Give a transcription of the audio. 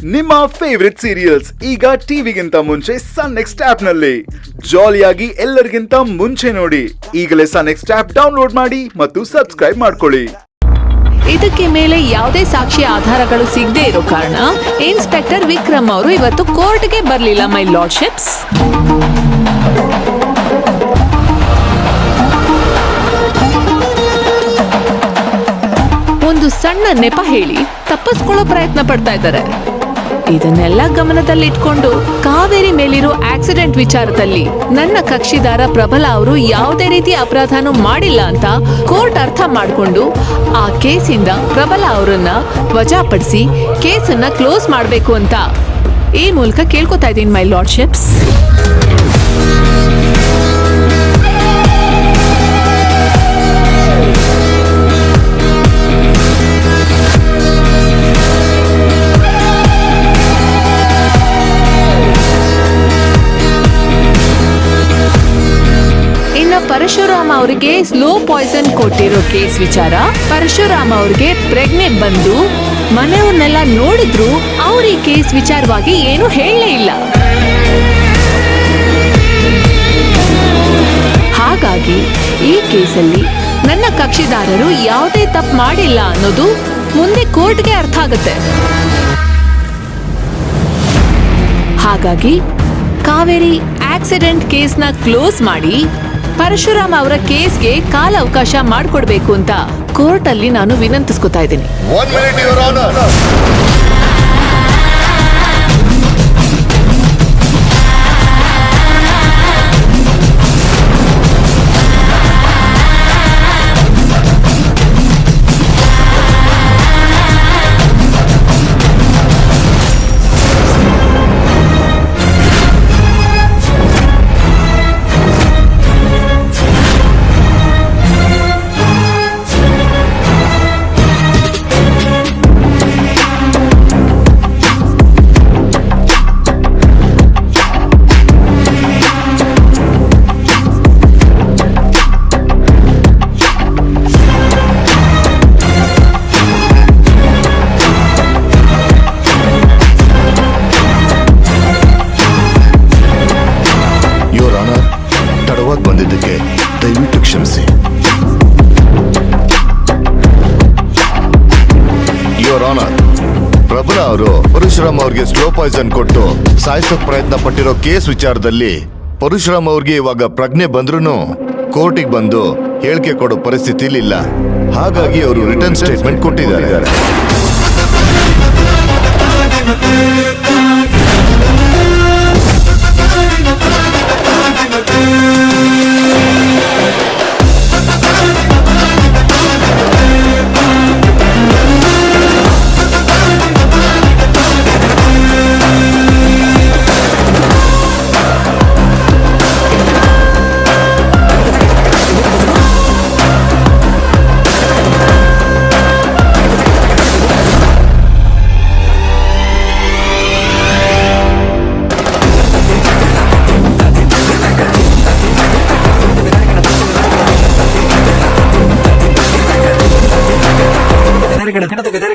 ನಿಮ್ಮ favourite serials ಈಗ ಟಿವಿಗಿಂತ ಮುಂಚೆ ಸನ್ ನೆಕ್ಸ್ಟ್ ಆಪ್ ನಲ್ಲಿ ಜಾಲಿಯಾಗಿ ಎಲ್ಲರಿಗಿಂತ ಮುಂಚೆ ನೋಡಿ. ಈಗಲೇ ಸನ್ ನೆಕ್ಸ್ಟ್ ಆಪ್ ಡೌನ್ಲೋಡ್ ಮಾಡಿ ಮತ್ತು ಸಬ್ಸ್ಕ್ರೈಬ್ ಮಾಡ್ಕೊಳ್ಳಿ. ಇದಕ್ಕೆ ಮೇಲೆ ಯಾವುದೇ ಸಾಕ್ಷಿ ಆಧಾರಗಳು ಸಿಗದೆ ಇರೋ ಕಾರಣ ಇನ್ಸ್ಪೆಕ್ಟರ್ ವಿಕ್ರಮ್ ಅವರು ಇವತ್ತು ಕೋರ್ಟ್ಗೆ ಬರಲಿಲ್ಲ ಮೈ ಲಾರ್ಡ್ಶಿಪ್ಸ್. ಒಂದು ಸಣ್ಣ ನೆಪ ಹೇಳಿ ತಪ್ಪಿಸ್ಕೊಳ್ಳೋ ಪ್ರಯತ್ನ ಪಡ್ತಾ ಇದ್ದಾರೆ. ಇದನ್ನೆಲ್ಲ ಗಮನದಲ್ಲಿಟ್ಕೊಂಡು ಕಾವೇರಿ ಮೇಲಿರೋ ಆಕ್ಸಿಡೆಂಟ್ ವಿಚಾರದಲ್ಲಿ ನನ್ನ ಕಕ್ಷಿದಾರ ಪ್ರಬಲ ಅವರು ಯಾವುದೇ ರೀತಿ ಅಪರಾಧನೂ ಮಾಡಿಲ್ಲ ಅಂತ ಕೋರ್ಟ್ ಅರ್ಥ ಮಾಡಿಕೊಂಡು ಆ ಕೇಸಿಂದ ಪ್ರಬಲ ಅವರನ್ನ ವಜಾಪಡಿಸಿ ಕೇಸನ್ನ ಕ್ಲೋಸ್ ಮಾಡಬೇಕು ಅಂತ ಈ ಮೂಲಕ ಕೇಳ್ಕೊತಾ ಇದ್ದೀನಿ ಮೈ ಲಾರ್ಡ್ಶಿಪ್ಸ್. ಪರಶುರಾಮ ಅವರಿಗೆ ಸ್ಲೋ ಪಾಯ್ಸನ್ ಕೊಟ್ಟಿರೋ ಕೇಸ್ ವಿಚಾರ, ಪರಶುರಾಮ ಅವ್ರಿಗೆ ಪ್ರೆಗ್ನೆ ಬಂದು ಮನೆಯವ್ರನ್ನೆಲ್ಲ ನೋಡಿದ್ರು ಅವ್ರ ಈ ಕೇಸ್ ವಿಚಾರವಾಗಿ ಏನು ಹೇಳಲೇ ಇಲ್ಲ. ಹಾಗಾಗಿ ಈ ಕೇಸಲ್ಲಿ ನನ್ನ ಕಕ್ಷಿದಾರರು ಯಾವುದೇ ತಪ್ಪು ಮಾಡಿಲ್ಲ ಅನ್ನೋದು ಮುಂದೆ ಕೋರ್ಟ್ಗೆ ಅರ್ಥ ಆಗುತ್ತೆ. ಹಾಗಾಗಿ ಕಾವೇರಿ ಆಕ್ಸಿಡೆಂಟ್ ಕೇಸ್ನ ಕ್ಲೋಸ್ ಮಾಡಿ ಪರಶುರಾಮ್ ಅವರ ಕೇಸ್ಗೆ ಕಾಲ ಅವಕಾಶ ಮಾಡಿಕೊಡ್ಬೇಕು ಅಂತ ಕೋರ್ಟ್ ಅಲ್ಲಿ ನಾನು ವಿನಂತಿಸ್ಕೊತಾ ಇದ್ದೀನಿ. ಬಂದಿದ್ದಕ್ಕೆ ದಯವಿಟ್ಟು ಕ್ಷಮಿಸಿ. ಯುವರ್ ಆನರ್, ಪ್ರಬಲ ಅವರು ಪರಶುರಾಮ್ ಅವ್ರಿಗೆ ಸ್ಲೋ ಪಾಯ್ಸನ್ ಕೊಟ್ಟು ಸಾಯಿಸೋಕ್ ಪ್ರಯತ್ನ ಪಟ್ಟಿರೋ ಕೇಸ್ ವಿಚಾರದಲ್ಲಿ ಪರಶುರಾಮ್ ಅವ್ರಿಗೆ ಇವಾಗ ಪ್ರಜ್ಞೆ ಬಂದ್ರೂ ಕೋರ್ಟಿಗೆ ಬಂದು ಹೇಳಿಕೆ ಕೊಡೋ ಪರಿಸ್ಥಿತಿಲಿ ಇಲ್ಲ. ಹಾಗಾಗಿ ಅವರು ರಿಟರ್ನ್ ಸ್ಟೇಟ್ಮೆಂಟ್ ಕೊಟ್ಟಿದ್ದಾರೆ. Get